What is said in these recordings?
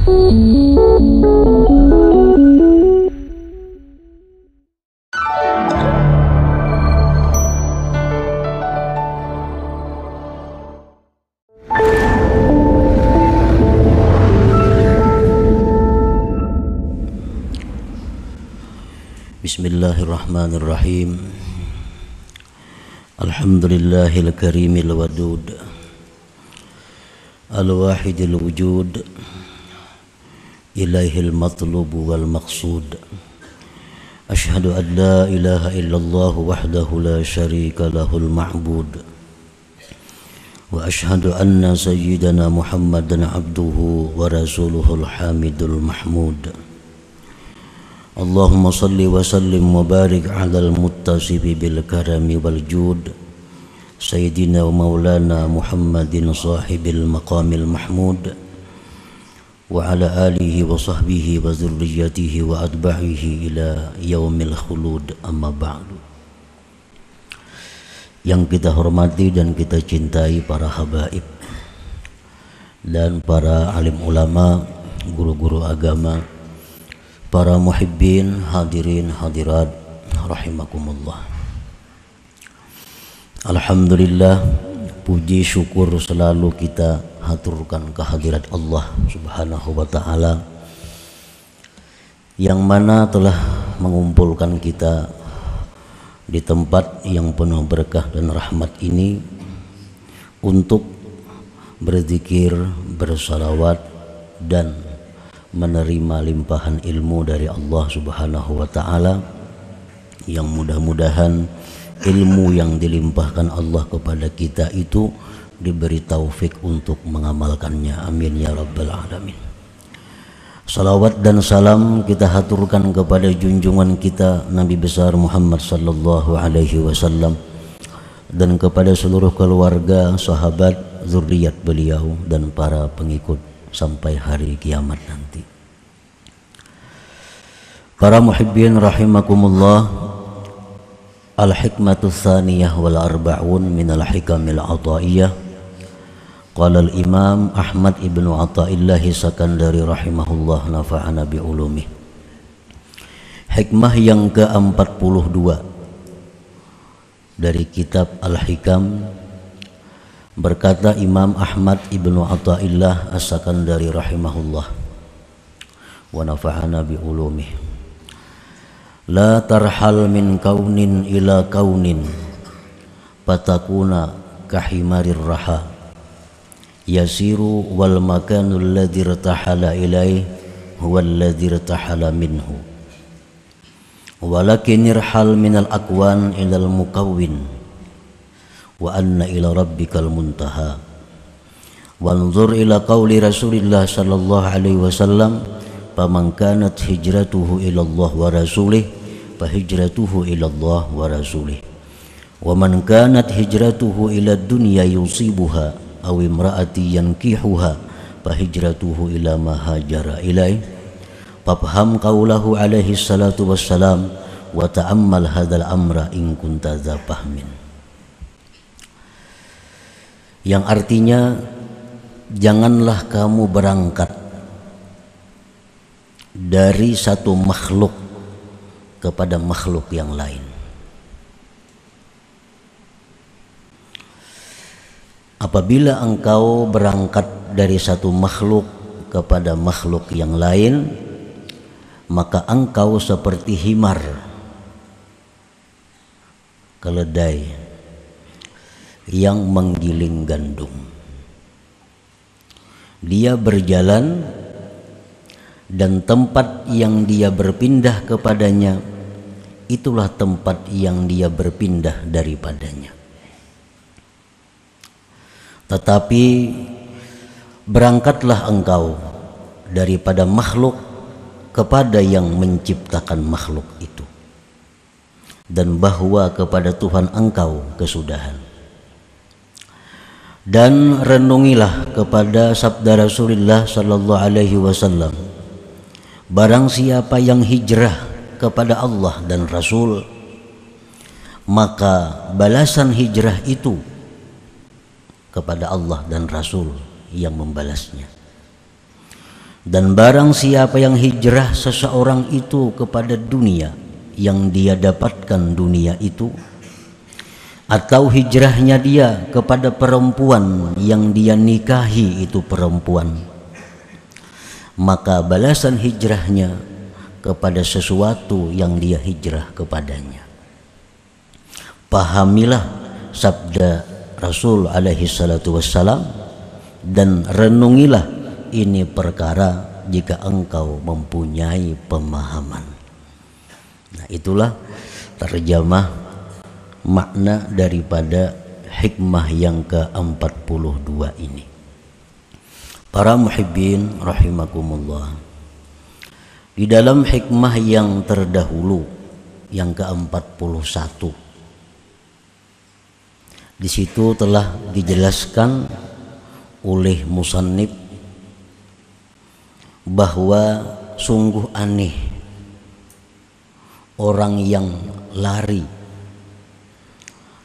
Bismillahirrahmanirrahim. Alhamdulillahil karimil wadud, al-wahidil wujud, ilaihil matlubu wal maqsud. Ashhadu an la ilaha illallah wahdahu la syarika lahul ma'bud, wa ashhadu anna sayyidana Muhammadan abduhu wa rasuluhul hamidul mahmud. Allahumma salli wa sallim wa barik ala al-muttasibi bil karami wal jud, Sayyidina wa maulana Muhammadin sahibil maqamil mahmud, wa ala alihi wa sahbihi wa zurriyatihi wa adba'ihi ila yaumil khulud, amma ba'du. Yang kita hormati dan kita cintai para habaib dan para alim ulama, guru-guru agama, para muhibbin, hadirin, hadirat, rahimakumullah. Alhamdulillah, puji syukur selalu kita haturkan kehadirat Allah subhanahu wa ta'ala, yang mana telah mengumpulkan kita di tempat yang penuh berkah dan rahmat ini untuk berzikir, bersalawat, dan menerima limpahan ilmu dari Allah subhanahu wa ta'ala, yang mudah-mudahan ilmu yang dilimpahkan Allah kepada kita itu diberi taufik untuk mengamalkannya. Amin ya rabbal alamin. Salawat dan salam kita haturkan kepada junjungan kita Nabi besar Muhammad sallallahu alaihi wasallam, dan kepada seluruh keluarga, sahabat, zuriat beliau, dan para pengikut sampai hari kiamat nanti. Para muhibbin rahimakumullah, al-hikmatu tsaniyah wal arba'un minal hikamil ataiyah. Qala al-imam Ahmad ibnu Athaillah Sakandari rahimahullah, nafa'ana bi ulumih. Hikmah yang ke-42 dari kitab Al-Hikam, berkata Imam Ahmad ibnu Athaillah As-Sakandari rahimahullah, wa nafa'ana bi ulumih. La tarhal min kaunin ila kaunin patakuna kahimarir raha, yasiru wal makanul ladzi irtahala ilaih huwal ladzi irtahala minhu, walakin irhal minal akwan ilal mukawwin, wa anna ila rabbikal muntaha. Wanzur ila qawli Rasulillah sallallahu alaihi wasallam, faman kanat hijratuhu ila Allah wa rasulih fa hijratuhu ila Allah wa rasulih, wa man kanat hijratuhu ila dunya yusibuha aw imraati yankihuha fa hijratuhu ila ma hajara ilaih. Fafham qawlahu alaihi salatu wassalam wa ta'ammal hadzal amra in kunta dza fahmin. Yang artinya, janganlah kamu berangkat dari satu makhluk kepada makhluk yang lain. Apabila engkau berangkat dari satu makhluk kepada makhluk yang lain, maka engkau seperti himar, keledai yang menggiling gandum. Dia berjalan, dan tempat yang dia berpindah kepadanya, itulah tempat yang dia berpindah daripadanya. Tetapi berangkatlah engkau daripada makhluk kepada yang menciptakan makhluk itu, dan bahwa kepada Tuhan engkau kesudahan. Dan renungilah kepada sabda Rasulullah sallallahu alaihi wasallam, barang siapa yang hijrah kepada Allah dan Rasul, maka balasan hijrah itu kepada Allah dan Rasul yang membalasnya. Dan barang siapa yang hijrah seseorang itu kepada dunia yang dia dapatkan dunia itu, atau hijrahnya dia kepada perempuan yang dia nikahi itu perempuan, maka balasan hijrahnya kepada sesuatu yang dia hijrah kepadanya. Pahamilah sabda Rasul alaihi salatu wassalam dan renungilah ini perkara jika engkau mempunyai pemahaman. Nah, itulah terjemah makna daripada hikmah yang ke-42 ini. Para muhibbin rahimakumullah, di dalam hikmah yang terdahulu yang ke-41, di situ telah dijelaskan oleh musannif bahwa sungguh aneh orang yang lari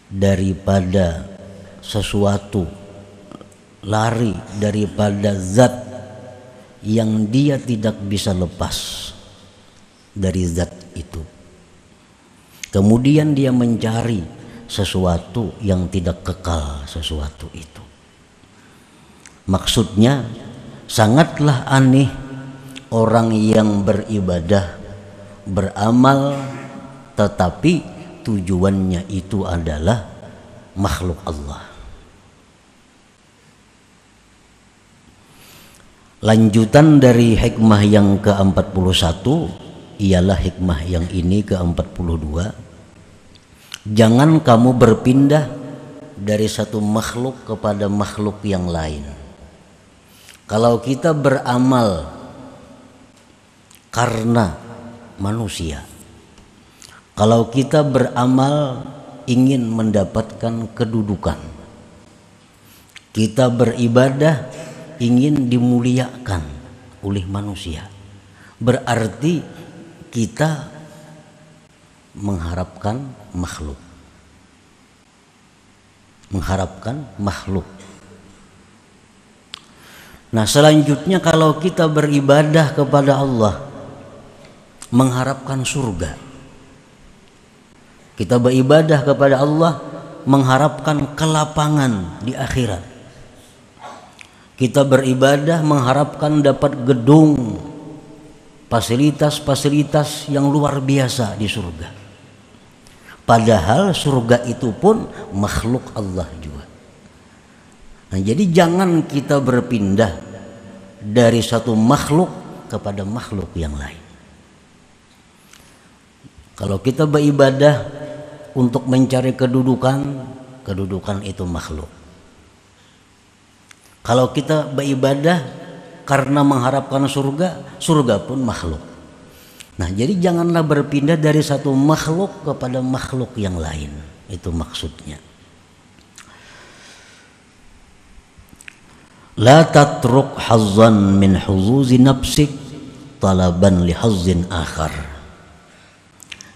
daripada sesuatu, lari daripada zat yang dia tidak bisa lepas dari zat itu, kemudian dia mencari sesuatu yang tidak kekal sesuatu itu. Maksudnya sangatlah aneh orang yang beribadah, beramal, tetapi tujuannya itu adalah makhluk Allah. Lanjutan dari hikmah yang ke-41 ialah hikmah yang ini ke-42. Jangan kamu berpindah dari satu makhluk kepada makhluk yang lain. Kalau kita beramal karena manusia, kalau kita beramal ingin mendapatkan kedudukan, kita beribadah ingin dimuliakan oleh manusia, berarti kita mengharapkan makhluk. Nah, selanjutnya kalau kita beribadah kepada Allah mengharapkan surga, kita beribadah kepada Allah mengharapkan kelapangan di akhirat, kita beribadah mengharapkan dapat gedung, fasilitas-fasilitas yang luar biasa di surga. Padahal surga itu pun makhluk Allah juga. Nah, jadi jangan kita berpindah dari satu makhluk kepada makhluk yang lain. Kalau kita beribadah untuk mencari kedudukan, kedudukan itu makhluk. Kalau kita beribadah karena mengharapkan surga, surga pun makhluk. Nah, jadi janganlah berpindah dari satu makhluk kepada makhluk yang lain. Itu maksudnya. La tatruk hazzan min huzuzi nafsik talaban li hazzin akhar.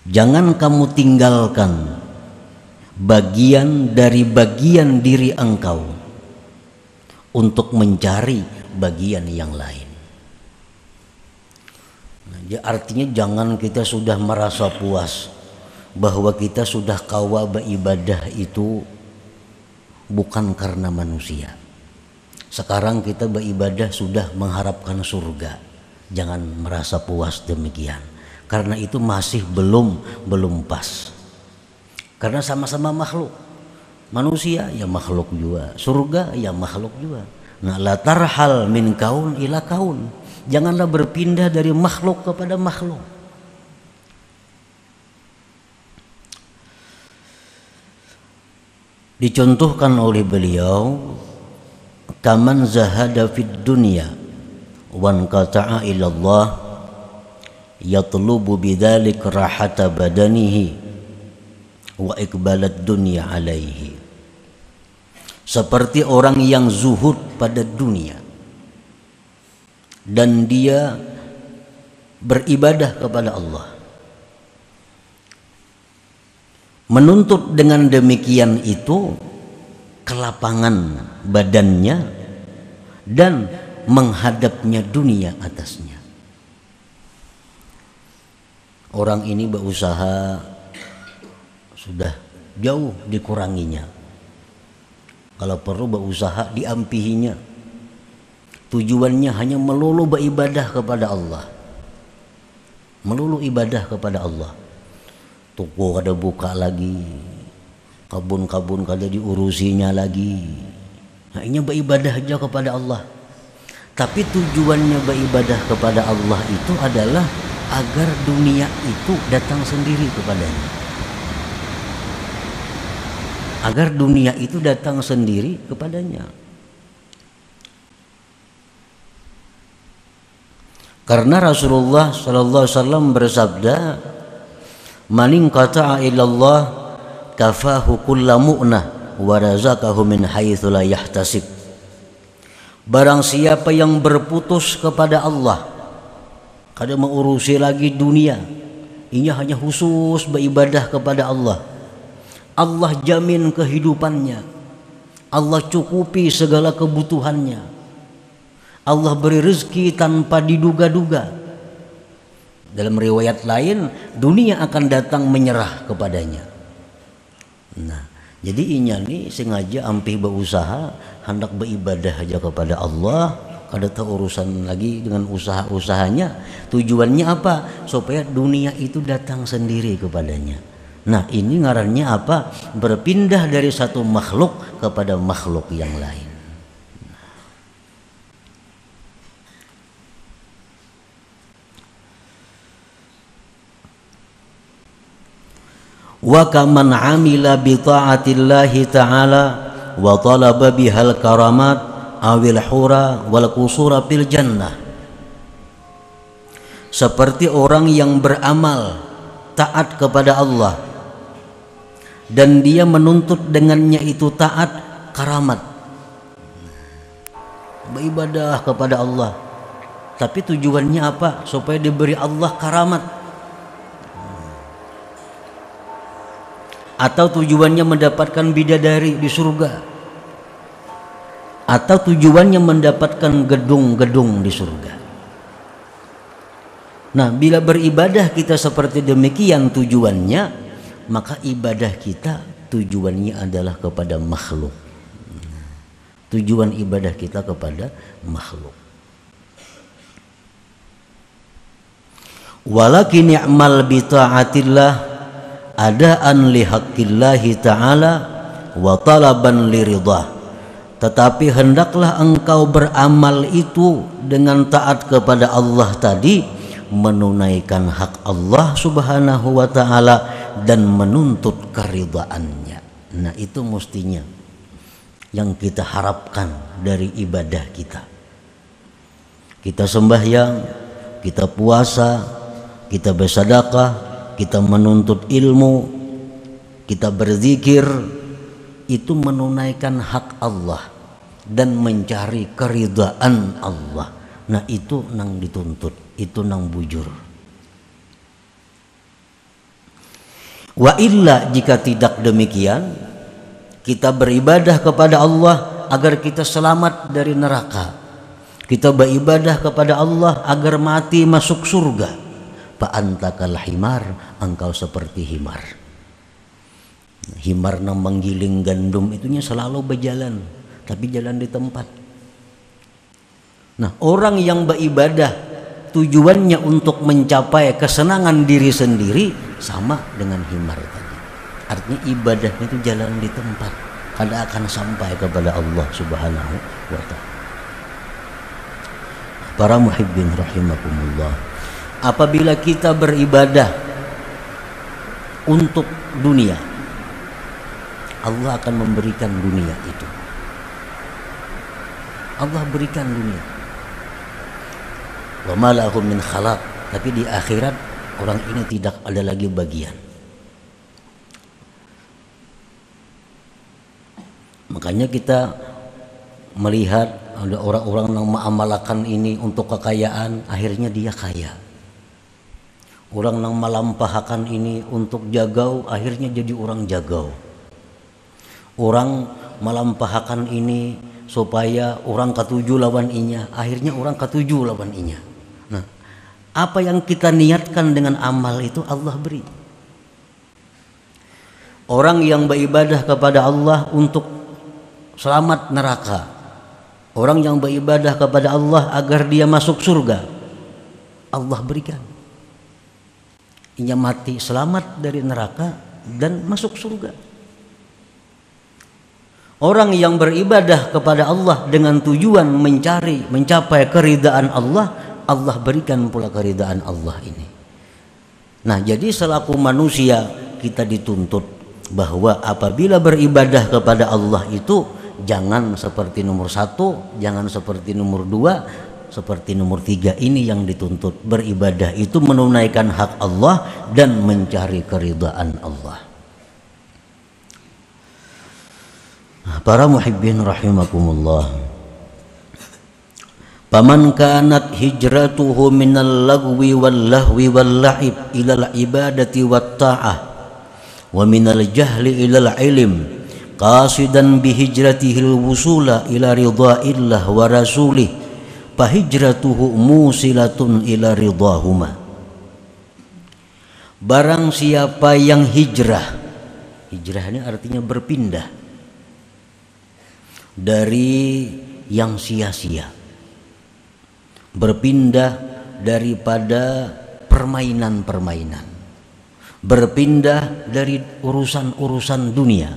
Jangan kamu tinggalkan bagian dari bagian diri engkau untuk mencari bagian yang lain. Artinya jangan kita sudah merasa puas bahwa kita sudah kawa beribadah itu bukan karena manusia. Sekarang kita beribadah sudah mengharapkan surga. Jangan merasa puas demikian, karena itu masih belum pas. Karena sama-sama makhluk. Manusia ya makhluk juga, surga ya makhluk juga. Nah, la tarhal min kaun ila kaun. Janganlah berpindah dari makhluk kepada makhluk. Dicontohkan oleh beliau, kaman zahada fid dunya wan qata'a ila Allah yatlubu bidzalik rahata badanihi wa iqbalad dunya alaihi. Seperti orang yang zuhud pada dunia dan dia beribadah kepada Allah, menuntut dengan demikian itu kelapangan badannya dan menghadapnya dunia atasnya. Orang ini berusaha sudah jauh dikuranginya. Kalau perlu berusaha diampihinya. Tujuannya hanya melulu beribadah kepada Allah. Melulu ibadah kepada Allah. Toko kada buka lagi, kabun-kabun kada diurusinya lagi. Nah, ini beribadah aja kepada Allah. Tapi tujuannya beribadah kepada Allah itu adalah agar dunia itu datang sendiri kepadanya. Agar dunia itu datang sendiri kepadanya. Karena Rasulullah sallallahu alaihi wasallam bersabda, "Man qata'a ilallah kafahu kullu mu'nah wa razaqahu min haitsu la yahtasib." Barang siapa yang berputus kepada Allah, kada mengurusi lagi dunia, ini hanya khusus beribadah kepada Allah. Allah jamin kehidupannya. Allah cukupi segala kebutuhannya. Allah beri rezeki tanpa diduga-duga. Dalam riwayat lain, dunia akan datang menyerah kepadanya. Nah, jadi ini sengaja ampih berusaha hendak beribadah aja kepada Allah, kada tahu urusan lagi dengan usaha-usahanya. Tujuannya apa? Supaya dunia itu datang sendiri kepadanya. Nah, ini ngarannya apa? Berpindah dari satu makhluk kepada makhluk yang lain. Wa kaman amila bi ta'atillahi ta'ala wa talaba bihal karamat awil hura wal qusura fil jannah. Seperti orang yang beramal taat kepada Allah dan dia menuntut dengannya itu taat karamat, beribadah kepada Allah, tapi tujuannya apa? Supaya diberi Allah karamat. Atau tujuannya mendapatkan bidadari di surga, atau tujuannya mendapatkan gedung-gedung di surga. Nah, bila beribadah kita seperti demikian tujuannya, maka ibadah kita tujuannya adalah kepada makhluk. Tujuan ibadah kita kepada makhluk. Walakin i'mal bi ta'atillah adaan li haqqillahi ta'ala wa talaban li ridha. Tetapi hendaklah engkau beramal itu dengan taat kepada Allah tadi, menunaikan hak Allah subhanahu wa ta'ala dan menuntut keridhaannya. Nah, itu mestinya yang kita harapkan dari ibadah kita. Kita sembahyang, kita puasa, kita bersedekah, kita menuntut ilmu, kita berzikir, itu menunaikan hak Allah dan mencari keridhaan Allah. Nah, itu nang dituntut, itu nang bujur. Wa illa, jika tidak demikian, kita beribadah kepada Allah agar kita selamat dari neraka, kita beribadah kepada Allah agar mati masuk surga. Fa'antakal himar, engkau seperti himar. Himar nang menggiling gandum itunya selalu berjalan, tapi jalan di tempat. Nah, orang yang beribadah tujuannya untuk mencapai kesenangan diri sendiri sama dengan himar tadi. Artinya ibadahnya itu jalan di tempat, kada akan sampai kepada Allah subhanahu wa ta'ala. Para muhibbin rahimakumullah, apabila kita beribadah untuk dunia, Allah akan memberikan dunia itu. Allah berikan dunia. Wa ma lahum min khalaq, tapi di akhirat orang ini tidak ada lagi bagian. Makanya kita melihat ada orang-orang yang mengamalkan ini untuk kekayaan, akhirnya dia kaya. Orang yang melampahkan ini untuk jagau, akhirnya jadi orang jagau. Orang melampahakan ini supaya orang ketujuh lawan inya, akhirnya orang ketujuh lawan inya. Nah, apa yang kita niatkan dengan amal itu Allah beri. Orang yang beribadah kepada Allah untuk selamat neraka, orang yang beribadah kepada Allah agar dia masuk surga, Allah berikan. Inya mati selamat dari neraka dan masuk surga. Orang yang beribadah kepada Allah dengan tujuan mencapai keridaan Allah, Allah berikan pula keridaan Allah ini. Nah, jadi selaku manusia kita dituntut bahwa apabila beribadah kepada Allah itu jangan seperti nomor 1, jangan seperti nomor 2, seperti nomor 3. Ini yang dituntut. Beribadah itu menunaikan hak Allah dan mencari keridaan Allah. Para muhibbin rahimakumullah, paman kanat hijratuhu minal lagwi wal lahwi wal la'ib ilal ibadati wat ta'ah wa minal jahli ilal ilm qasidan bihijratihil wusula ila ridha'illah wa rasulih fahijratuhu musilatun ila ridhahuma. Barang siapa yang hijrah, hijrah ini artinya berpindah dari yang sia-sia, berpindah daripada permainan-permainan, berpindah dari urusan-urusan dunia,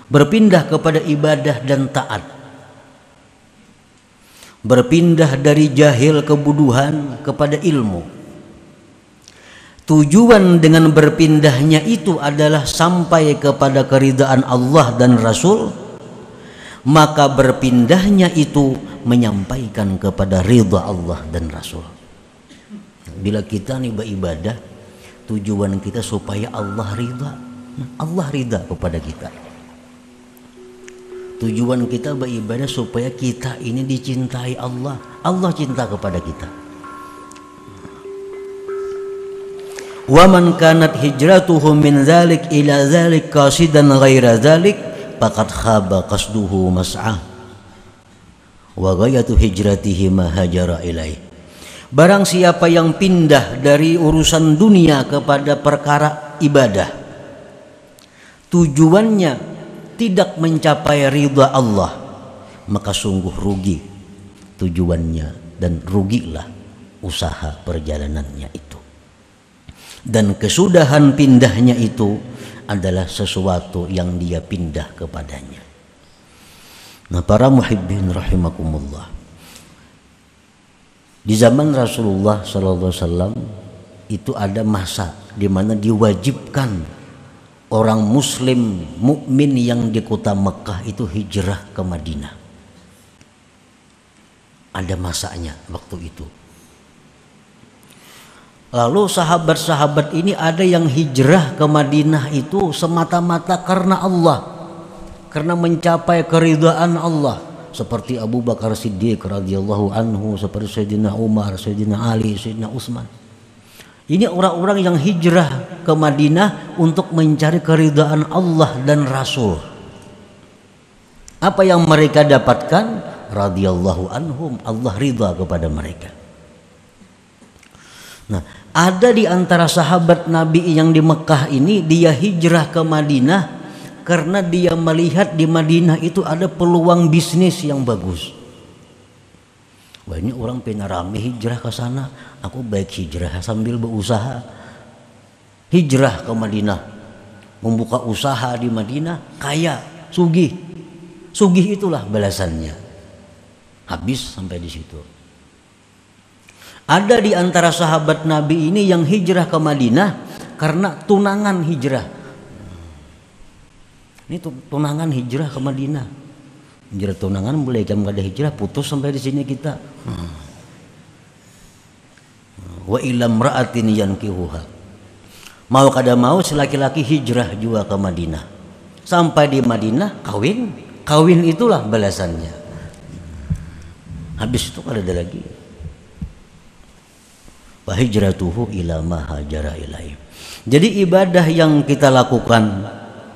berpindah kepada ibadah dan taat, berpindah dari jahil kebodohan kepada ilmu. Tujuan dengan berpindahnya itu adalah sampai kepada keridaan Allah dan Rasul. Maka berpindahnya itu menyampaikan kepada ridha Allah dan Rasul. Bila kita nih beribadah, tujuan kita supaya Allah ridha, Allah ridha kepada kita. Tujuan kita beribadah supaya kita ini dicintai Allah, Allah cinta kepada kita. Wa man kanat hijratuhu min dzalik ila dzalik qasidan ghaira dzalik faqad khaba qasduhu mas'ah wa ghayatu hijratihi ma hajara ilaih. Barang siapa yang pindah dari urusan dunia kepada perkara ibadah, tujuannya tidak mencapai ridha Allah, maka sungguh rugi tujuannya dan rugilah usaha perjalanannya itu. Dan kesudahan pindahnya itu adalah sesuatu yang dia pindah kepadanya. Nah, para muhibbin rahimakumullah, di zaman Rasulullah SAW itu ada masa di mana diwajibkan orang muslim mukmin yang di kota Mekah itu hijrah ke Madinah. Ada masanya waktu itu. Lalu sahabat-sahabat ini ada yang hijrah ke Madinah itu semata-mata karena Allah, karena mencapai keridhaan Allah, seperti Abu Bakar Siddiq radhiyallahu anhu, seperti Sayyidina Umar, Sayyidina Ali, Sayyidina Utsman. Ini orang-orang yang hijrah ke Madinah untuk mencari keridhaan Allah dan Rasul. Apa yang mereka dapatkan? Radhiyallahu anhum, Allah ridha kepada mereka. Nah, ada di antara sahabat Nabi yang di Mekah ini, dia hijrah ke Madinah karena dia melihat di Madinah itu ada peluang bisnis yang bagus. Wah, ini orang pengen rame hijrah ke sana, aku baik hijrah sambil berusaha. Hijrah ke Madinah, membuka usaha di Madinah, kaya, sugih. Sugih itulah balasannya. Habis sampai di situ. Ada di antara sahabat Nabi ini yang hijrah ke Madinah karena tunangan hijrah. Ini tunangan hijrah ke Madinah. Hijrah tunangan boleh, jam ada hijrah putus sampai di sini kita. Wa ilam ra'atin yankihuha. Mau kada mau laki-laki hijrah juga ke Madinah. Sampai di Madinah kawin, kawin itulah balasannya. Habis itu kada ada lagi. Hijratuhu ila ma hajara ilaih. Jadi ibadah yang kita lakukan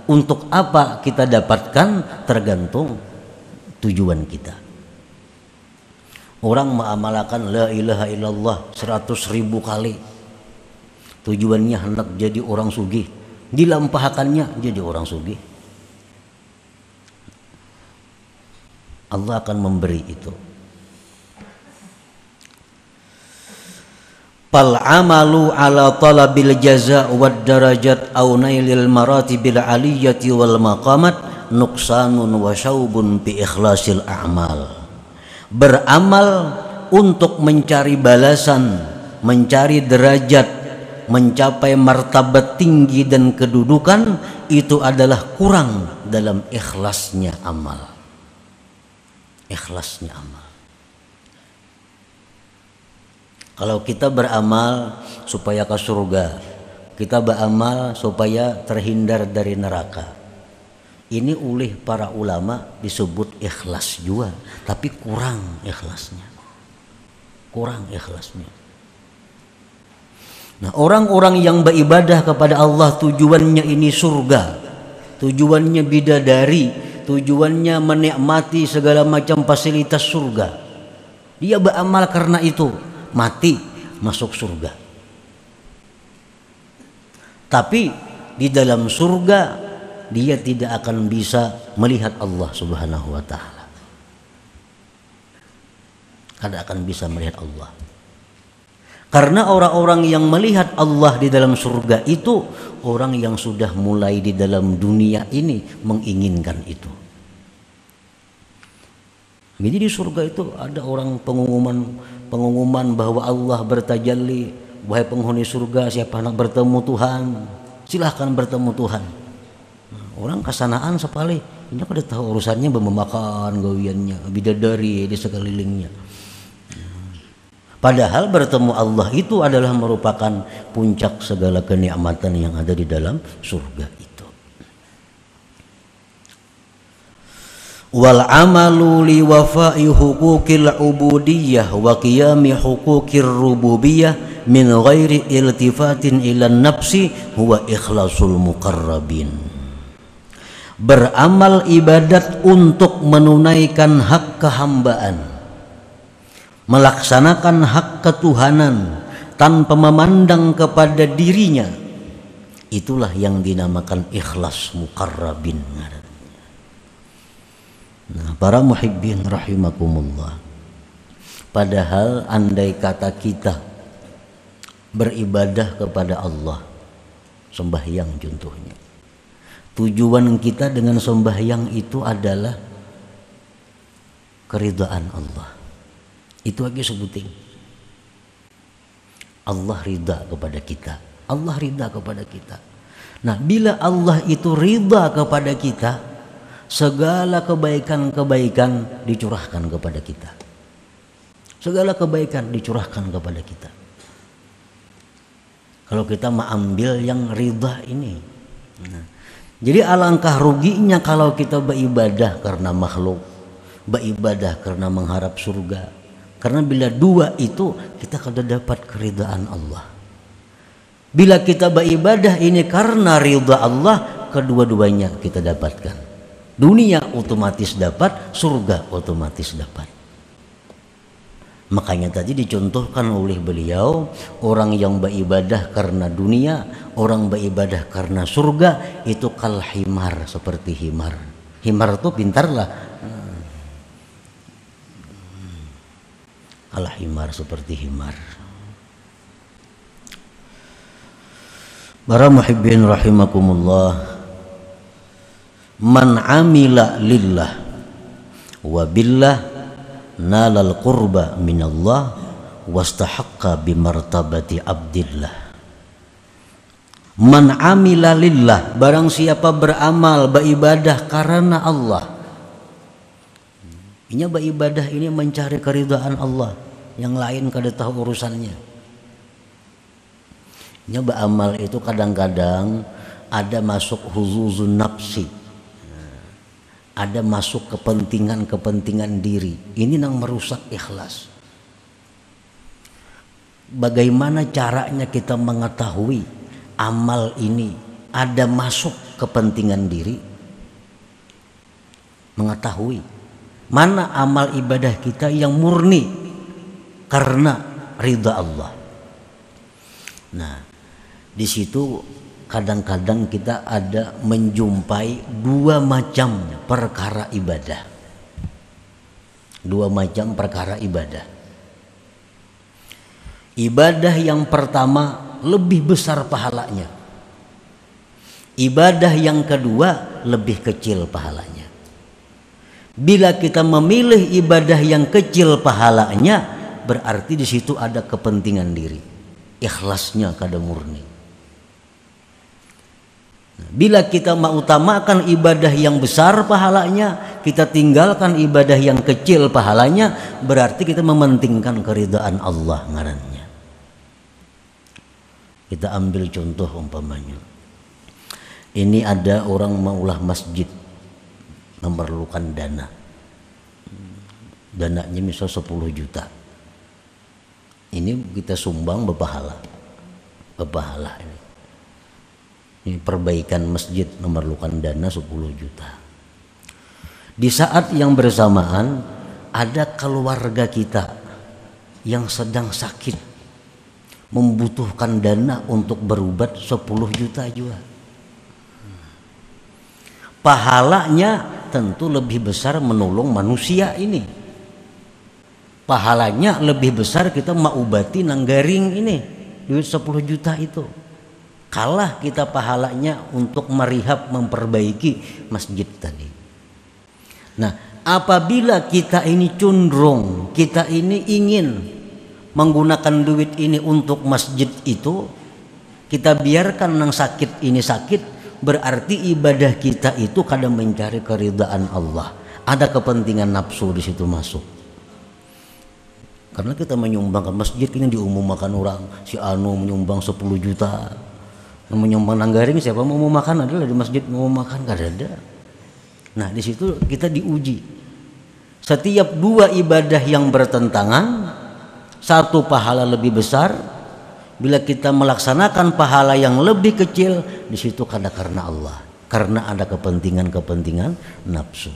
Untuk apa kita dapatkan tergantung tujuan kita. Orang mengamalkan la ilaha illallah 100.000 kali, tujuannya hendak jadi orang sugih, dilampahkannya jadi orang sugih, Allah akan memberi itu. Fal amalu ala talabil jaza wad darajat aw nailil maratibil aliyati wal maqamat nuqsanun wa syaubun bi ikhlasil a'mal. Beramal untuk mencari balasan, mencari derajat, mencapai martabat tinggi dan kedudukan, itu adalah kurang dalam ikhlasnya amal. Ikhlasnya amal. Kalau kita beramal supaya ke surga, kita beramal supaya terhindar dari neraka, ini oleh para ulama disebut ikhlas juga, tapi kurang ikhlasnya. Kurang ikhlasnya. Nah, orang-orang yang beribadah kepada Allah tujuannya ini surga, tujuannya bidadari, tujuannya menikmati segala macam fasilitas surga. Dia beramal karena itu, mati masuk surga. Tapi di dalam surga dia tidak akan bisa melihat Allah Subhanahu wa taala. Tidak akan bisa melihat Allah. Karena orang-orang yang melihat Allah di dalam surga itu orang yang sudah mulai di dalam dunia ini menginginkan itu. Jadi di surga itu ada orang pengumuman bahwa Allah bertajalli, wahai penghuni surga, siapa hendak bertemu Tuhan, silahkan bertemu Tuhan. Nah, orang kesanaan sekali, ini kada tahu urusannya memakan gawiannya, bidadari di sekelilingnya. Padahal bertemu Allah itu adalah merupakan puncak segala kenikmatan yang ada di dalam surga itu. Wal amalu li wafa'i huquqil ubudiyyah wa qiyami huquqir rububiyyah min ghairi iltifatin ila nafsi huwa ikhlasul muqarrabin. Beramal ibadat untuk menunaikan hak kehambaan, melaksanakan hak ketuhanan tanpa memandang kepada dirinya, itulah yang dinamakan ikhlas muqarrabin. Nah, para muhibbin rahimakumullah, padahal andai kata kita beribadah kepada Allah, sembahyang contohnya, tujuan kita dengan sembahyang itu adalah keridhaan Allah. Itu aja sebuting. Allah ridha kepada kita. Allah ridha kepada kita. Nah, bila Allah itu ridha kepada kita, segala kebaikan-kebaikan dicurahkan kepada kita. Segala kebaikan dicurahkan kepada kita. Kalau kita mengambil yang ridha ini. Nah, jadi alangkah ruginya kalau kita beribadah karena makhluk, beribadah karena mengharap surga. Karena bila dua itu kita akan dapat keridhaan Allah. Bila kita beribadah ini karena ridha Allah, kedua-duanya kita dapatkan. Dunia otomatis dapat, surga otomatis dapat. Makanya tadi dicontohkan oleh beliau, orang yang beribadah karena dunia, orang beribadah karena surga, itu kal himar, seperti himar. Himar itu pintarlah. Kal himar, seperti himar. Para muhibbin rahimakumullah, man amila lillah wa billah nalal qurba minallah wastahaqqa bimartabati abdillah. Man amila lillah, barang siapa beramal beribadah karena Allah. Ini beribadah ini mencari keridhaan Allah, yang lain kada tahu urusannya. Ini beramal itu kadang-kadang ada masuk huzuzun nafsi, ada masuk kepentingan-kepentingan diri. Ini yang merusak ikhlas. Bagaimana caranya kita mengetahui amal ini ada masuk kepentingan diri, mengetahui mana amal ibadah kita yang murni karena ridha Allah. Nah, di situ kadang-kadang kita ada menjumpai dua macam perkara ibadah. Dua macam perkara ibadah. Ibadah yang pertama lebih besar pahalanya. Ibadah yang kedua lebih kecil pahalanya. Bila kita memilih ibadah yang kecil pahalanya, berarti di situ ada kepentingan diri. Ikhlasnya kada murni. Bila kita mengutamakan ibadah yang besar pahalanya, kita tinggalkan ibadah yang kecil pahalanya, berarti kita mementingkan keridhaan Allah ngarannya. Kita ambil contoh umpamanya. Ini ada orang maulah masjid, memerlukan dana. Dananya misal 10 juta. Ini kita sumbang berpahala. Berpahala ini. Ini perbaikan masjid memerlukan dana 10 juta. Di saat yang bersamaan ada keluarga kita yang sedang sakit, membutuhkan dana untuk berobat 10 juta juga. Pahalanya tentu lebih besar menolong manusia ini. Pahalanya lebih besar kita mengobati nanggaring ini, duit 10 juta itu. Kalah kita pahalanya untuk merihab, memperbaiki masjid tadi. Nah, apabila kita ini condong, kita ini ingin menggunakan duit ini untuk masjid itu, kita biarkan yang sakit ini sakit, berarti ibadah kita itu kadang mencari keridhaan Allah. Ada kepentingan nafsu di situ masuk. Karena kita menyumbangkan masjid ini diumumkan orang, si anu menyumbang 10 juta. Yang menyumbang nanggaring siapa mau makan adalah di masjid mau makan, gak ada. Nah, di situ kita diuji. Setiap dua ibadah yang bertentangan, satu pahala lebih besar, bila kita melaksanakan pahala yang lebih kecil, di situ karena Allah, karena ada kepentingan-kepentingan nafsu.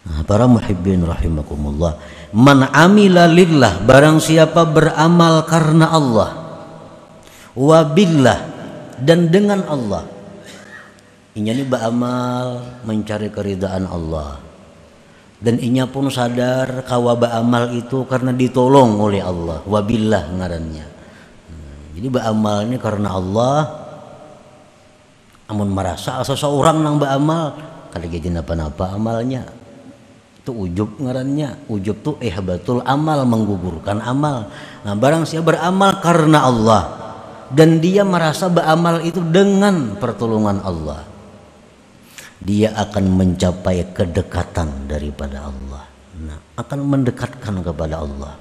Nah, para muhibbin rahimakumullah, man amila lillah, barang siapa beramal karena Allah, wabillah, dan dengan Allah. Inya ini beramal mencari keridhaan Allah, dan inya pun sadar kawa beramal itu karena ditolong oleh Allah, wabillah ngarannya. Jadi beramal ini karena Allah. Amun merasa seseorang nang beramal kada jadi napa-napa amalnya, itu ujub ngarannya. Ujub tuh ihbatul amal, menggugurkan amal. Nah, barang siapa beramal karena Allah dan dia merasa beramal itu dengan pertolongan Allah, dia akan mencapai kedekatan daripada Allah. Nah, akan mendekatkan kepada Allah.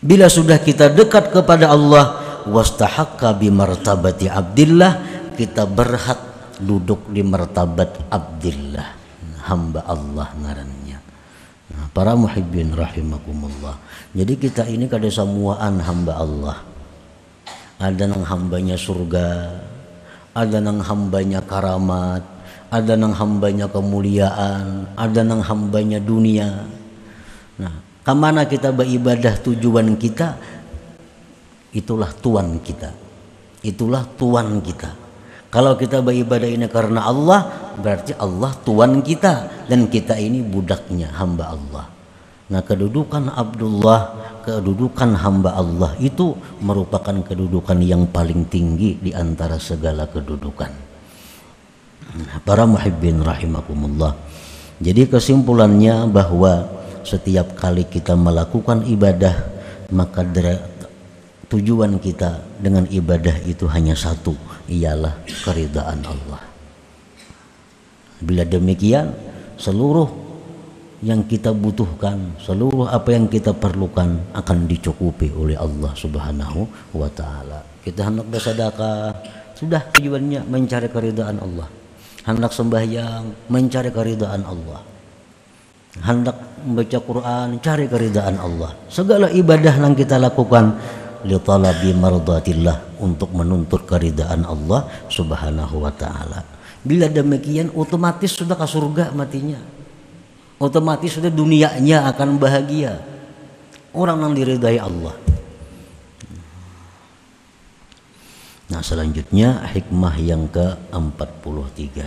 Bila sudah kita dekat kepada Allah, wastahaqqa bi martabati abdillah, kita berhak duduk di martabat abdillah, hamba Allah ngarannya. Nah, para muhibbin rahimakumullah. Jadi kita ini kada semuaan hamba Allah. Ada nang hambanya surga, ada nang hambanya karamat, ada nang hambanya kemuliaan, ada nang hambanya dunia. Nah, kemana kita beribadah tujuan kita, itulah tuan kita, itulah tuan kita. Kalau kita beribadah ini karena Allah, berarti Allah tuan kita dan kita ini budaknya, hamba Allah. Nah, kedudukan Abdullah, kedudukan hamba Allah itu merupakan kedudukan yang paling tinggi di antara segala kedudukan. Para muhibbin rahimakumullah. Jadi kesimpulannya bahwa setiap kali kita melakukan ibadah, maka tujuan kita dengan ibadah itu hanya satu, ialah keridhaan Allah. Bila demikian, seluruh yang kita butuhkan, seluruh apa yang kita perlukan akan dicukupi oleh Allah Subhanahu wa taala. Kita hendak bersedekah, sudah tujuannya mencari keridhaan Allah. Hendak sembahyang, mencari keridhaan Allah. Hendak membaca Quran, cari keridhaan Allah. Segala ibadah yang kita lakukan li talabi mardatillah, untuk menuntut keridaan Allah Subhanahu wa taala. Bila demikian otomatis sudah ke surga matinya. Otomatis sudah dunianya akan bahagia. Orang yang diridai Allah. Nah, selanjutnya hikmah yang ke-43.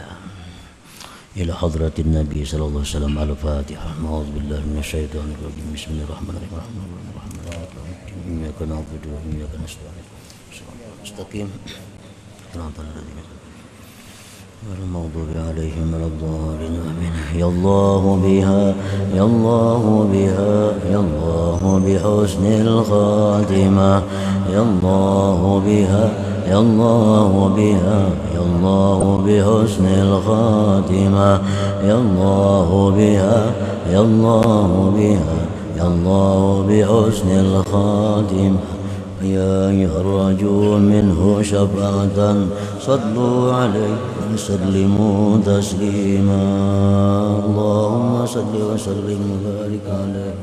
Ila hadratin Nabi sallallahu alaihi wasallam. Al-Fatihah. A'udzubillahi minasyaitonir rajim. Bismillahirrahmanirrahim. Iyyaka na'budu wa iyyaka nasta'in. Mustaqim. Shiratal ladzina المغضوب عليهم ولا الضالين آمين. يا الله بها يا الله بها يا الله بحسن الخاتمة يا الله بها يا الله بها يا الله بحسن الخاتمة يا الله بها يا الله بها يا الله بحسن الخاتمة يا أيها الرجل منه شفاعة صلوا عليه وسلموا تسليما اللهم صل وسلم وبارك عليه.